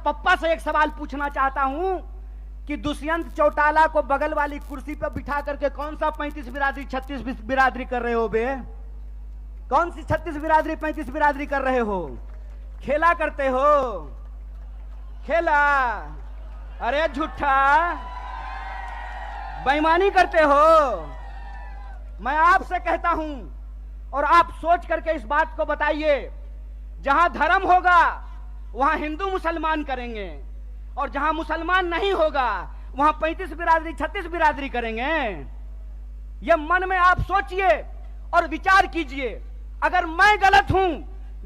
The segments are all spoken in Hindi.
पप्पा से एक सवाल पूछना चाहता हूं कि दुष्यंत चौटाला को बगल वाली कुर्सी पर बिठा करके कौन सा 35 बिरादरी 36 बिरादरी कर रहे हो बे? कौन सी 36 बिरादरी 35 बिरादरी कर रहे हो? खेला करते हो? खेला? अरे झूठा, बेईमानी करते हो। मैं आपसे कहता हूं और आप सोच करके इस बात को बताइए, जहां धर्म होगा वहां हिंदू मुसलमान करेंगे, और जहां मुसलमान नहीं होगा वहां 35 बिरादरी 36 बिरादरी करेंगे। यह मन में आप सोचिए और विचार कीजिए। अगर मैं गलत हूं,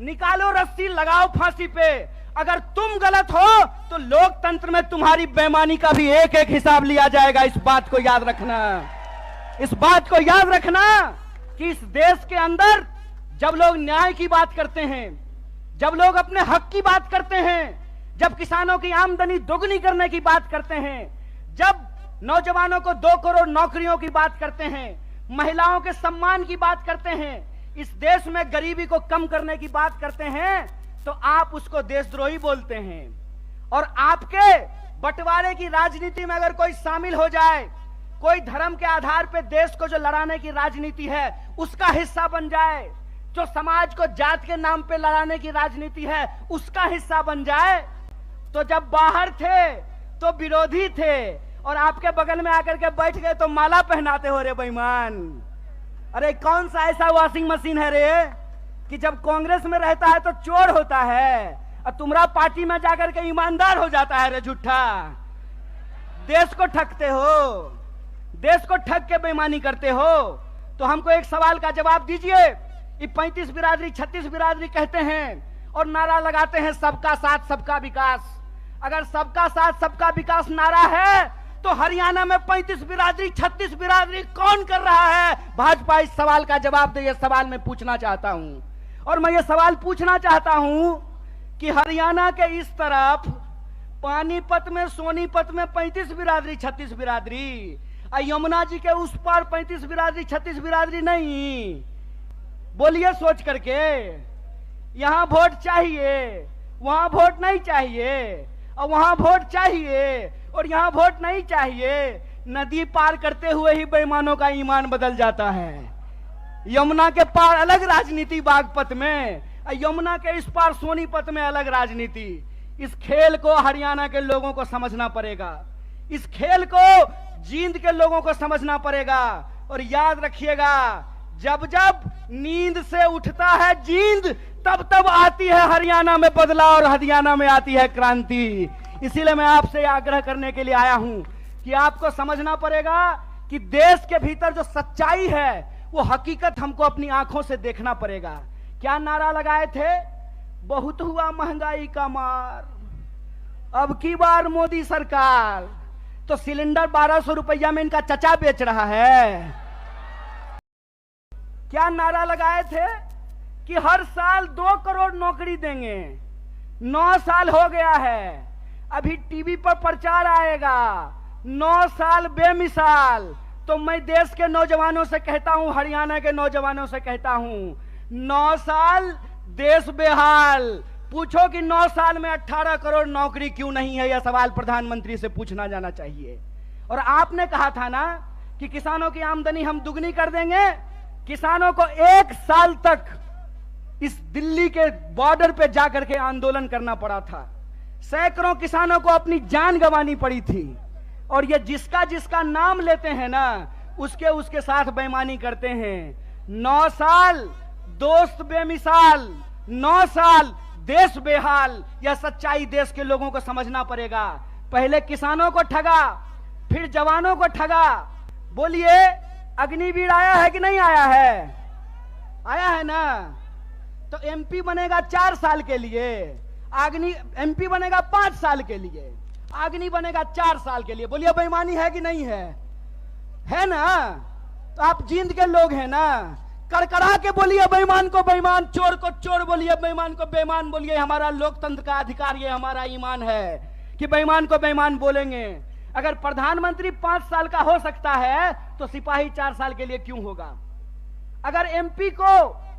निकालो रस्सी, लगाओ फांसी पे। अगर तुम गलत हो तो लोकतंत्र में तुम्हारी बेईमानी का भी एक एक हिसाब लिया जाएगा। इस बात को याद रखना, इस बात को याद रखना कि इस देश के अंदर जब लोग न्याय की बात करते हैं, जब लोग अपने हक की बात करते हैं, जब किसानों की आमदनी दोगुनी करने की बात करते हैं, जब नौजवानों को 2 करोड़ नौकरियों की बात करते हैं, महिलाओं के सम्मान की बात करते हैं, इस देश में गरीबी को कम करने की बात करते हैं, तो आप उसको देशद्रोही बोलते हैं। और आपके बंटवारे की राजनीति में अगर कोई शामिल हो जाए, कोई धर्म के आधार पर देश को जो लड़ाने की राजनीति है उसका हिस्सा बन जाए, जो समाज को जात के नाम पे लड़ाने की राजनीति है उसका हिस्सा बन जाए, तो जब बाहर थे तो विरोधी थे और आपके बगल में आकर के बैठ गए तो माला पहनाते हो रे बेईमान। अरे कौन सा ऐसा वॉशिंग मशीन है रे कि जब कांग्रेस में रहता है तो चोर होता है और तुम्हारा पार्टी में जाकर के ईमानदार हो जाता है रे झूठा। देश को ठगते हो, देश को ठग के बेईमानी करते हो। तो हमको एक सवाल का जवाब दीजिए। ये 35 बिरादरी 36 बिरादरी कहते हैं और नारा लगाते हैं सबका साथ सबका विकास। अगर सबका साथ सबका विकास नारा है तो हरियाणा में 35 बिरादरी 36 बिरादरी कौन कर रहा है? भाजपा इस सवाल का जवाब दे। ये सवाल मैं पूछना चाहता हूं। और मैं ये सवाल पूछना चाहता हूं कि हरियाणा के इस तरफ पानीपत में, सोनीपत में 35 बिरादरी 36 बिरादरी, यमुना जी के उस पार 35 बिरादरी 36 बिरादरी नहीं। बोलिए सोच करके, यहां वोट चाहिए, वहां वोट नहीं चाहिए, और वहां वोट चाहिए और यहां वोट नहीं चाहिए। नदी पार करते हुए ही बेईमानों का ईमान बदल जाता है। यमुना के पार अलग राजनीति बागपत में, यमुना के इस पार सोनीपत में अलग राजनीति। इस खेल को हरियाणा के लोगों को समझना पड़ेगा, इस खेल को जींद के लोगों को समझना पड़ेगा। और याद रखिएगा, जब जब नींद से उठता है जींद, तब तब आती है हरियाणा में बदलाव और हरियाणा में आती है क्रांति। इसीलिए मैं आपसे आग्रह करने के लिए आया हूं कि आपको समझना पड़ेगा कि देश के भीतर जो सच्चाई है वो हकीकत हमको अपनी आंखों से देखना पड़ेगा। क्या नारा लगाए थे? बहुत हुआ महंगाई का मार, अब की बार मोदी सरकार। तो सिलेंडर 1200 रुपया में इनका चचा बेच रहा है। क्या नारा लगाए थे कि हर साल 2 करोड़ नौकरी देंगे। 9 साल हो गया है, अभी टीवी पर प्रचार आएगा 9 साल बेमिसाल। तो मैं देश के नौजवानों से कहता हूं, हरियाणा के नौजवानों से कहता हूं, 9 साल देश बेहाल। पूछो कि 9 साल में 18 करोड़ नौकरी क्यों नहीं है? यह सवाल प्रधानमंत्री से पूछना जाना चाहिए। और आपने कहा था ना कि किसानों की आमदनी हम दुगनी कर देंगे। किसानों को 1 साल तक इस दिल्ली के बॉर्डर पे जाकर के आंदोलन करना पड़ा था। सैकड़ों किसानों को अपनी जान गंवानी पड़ी थी। और ये जिसका जिसका नाम लेते हैं ना, उसके साथ बेईमानी करते हैं। 9 साल दोस्त बेमिसाल, 9 साल देश बेहाल। यह सच्चाई देश के लोगों को समझना पड़ेगा। पहले किसानों को ठगा, फिर जवानों को ठगा। बोलिए, अग्निवीर आया है कि नहीं आया है? आया है ना। तो एमपी बनेगा 4 साल के लिए, एमपी बनेगा 5 साल के लिए, अग्नि बनेगा 4 साल के लिए। बोलिए बेईमानी है कि नहीं है? है ना। तो आप जींद के लोग हैं ना, कड़कड़ा के बोलिए बेईमान को बेईमान, चोर को चोर बोलिए, बेईमान को बेईमान बोलिए। हमारा लोकतंत्र का अधिकार, ये हमारा ईमान है कि बेईमान को बेईमान बोलेंगे। अगर प्रधानमंत्री 5 साल का हो सकता है तो सिपाही 4 साल के लिए क्यों होगा? अगर एमपी को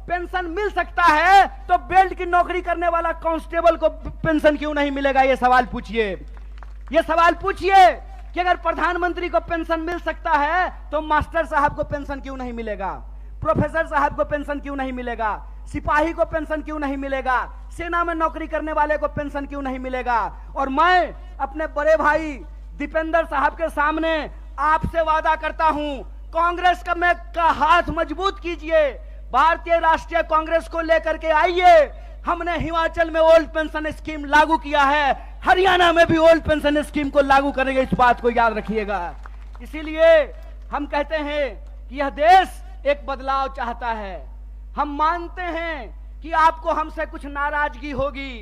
पेंशन मिल सकता है तो बेल्ट की नौकरी करने वाला कांस्टेबल को पेंशन क्यों नहीं मिलेगा? ये सवाल पूछिए। ये सवाल पूछिए कि अगर प्रधानमंत्री को पेंशन मिल सकता है तो मास्टर साहब को पेंशन क्यों नहीं मिलेगा? प्रोफेसर साहब को पेंशन क्यों नहीं मिलेगा? सिपाही को पेंशन क्यों नहीं मिलेगा? सेना में नौकरी करने वाले को पेंशन क्यों नहीं मिलेगा? और मैं अपने बड़े भाई दीपेंद्र साहब के सामने आपसे वादा करता हूं, कांग्रेस का हाथ मजबूत कीजिए, भारतीय राष्ट्रीय कांग्रेस को लेकर के आइए। हमने हिमाचल में ओल्ड पेंशन स्कीम लागू किया है, हरियाणा में भी ओल्ड पेंशन स्कीम को लागू करेंगे, इस बात को याद रखिएगा। इसीलिए हम कहते हैं कि यह देश एक बदलाव चाहता है। हम मानते हैं कि आपको हमसे कुछ नाराजगी होगी,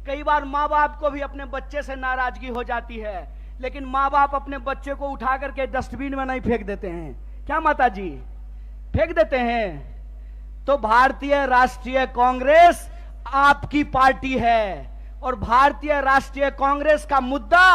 कई बार माँ बाप को भी अपने बच्चे से नाराजगी हो जाती है, लेकिन माँ बाप अपने बच्चे को उठा करके डस्टबिन में नहीं फेंक देते हैं, क्या माता जी? फेंक देते हैं। तो भारतीय राष्ट्रीय कांग्रेस आपकी पार्टी है और भारतीय राष्ट्रीय कांग्रेस का मुद्दा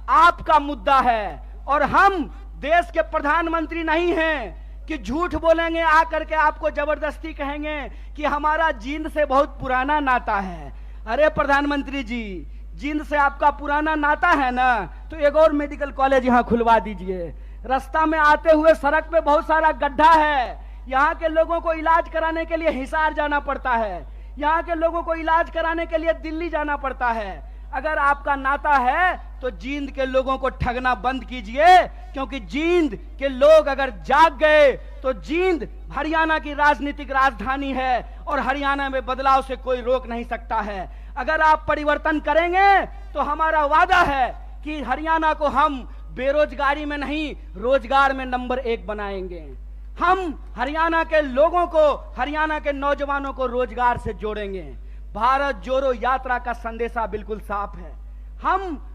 आपका मुद्दा है। और हम देश के प्रधानमंत्री नहीं हैं कि झूठ बोलेंगे, आकर के आपको जबरदस्ती कहेंगे कि हमारा जींद से बहुत पुराना नाता है। अरे प्रधानमंत्री जी, जींद से आपका पुराना नाता है ना, तो एक और मेडिकल कॉलेज यहां खुलवा दीजिए। रास्ता में आते हुए सड़क पे बहुत सारा गड्ढा है, यहाँ के लोगों को इलाज कराने के लिए हिसार जाना पड़ता है, यहाँ के लोगों को इलाज कराने के लिए दिल्ली जाना पड़ता है। अगर आपका नाता है तो जींद के लोगों को ठगना बंद कीजिए, क्योंकि जींद के लोग अगर जाग गए तो जींद हरियाणा की राजनीतिक राजधानी है और हरियाणा में बदलाव से कोई रोक नहीं सकता है। अगर आप परिवर्तन करेंगे तो हमारा वादा है कि हरियाणा को हम बेरोजगारी में नहीं, रोजगार में नंबर 1 बनाएंगे। हम हरियाणा के लोगों को, हरियाणा के नौजवानों को रोजगार से जोड़ेंगे। भारत जोड़ो यात्रा का संदेशा बिल्कुल साफ है। हम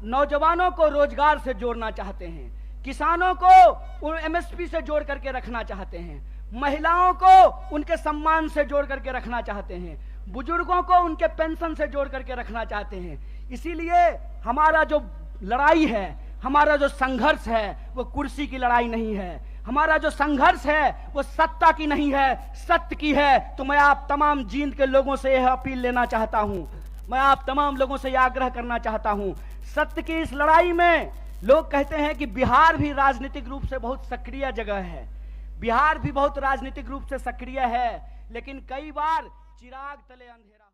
नौजवानों को रोजगार से जोड़ना चाहते हैं, किसानों को एमएसपी से जोड़ करके रखना चाहते हैं, महिलाओं को उनके सम्मान से जोड़ करके रखना चाहते हैं, बुजुर्गों को उनके पेंशन से जोड़ करके रखना चाहते हैं। इसीलिए हमारा जो लड़ाई है, हमारा जो संघर्ष है, वो कुर्सी की लड़ाई नहीं है। हमारा जो संघर्ष है वो सत्ता की नहीं है, सत्य की है। तो मैं आप तमाम जींद के लोगों से यह अपील लेना चाहता हूं, मैं आप तमाम लोगों से यह आग्रह करना चाहता हूं, सत्य की इस लड़ाई में लोग कहते हैं कि बिहार भी राजनीतिक रूप से बहुत सक्रिय जगह है, बिहार भी बहुत राजनीतिक रूप से सक्रिय है, लेकिन कई बार चिराग तले अंधेरा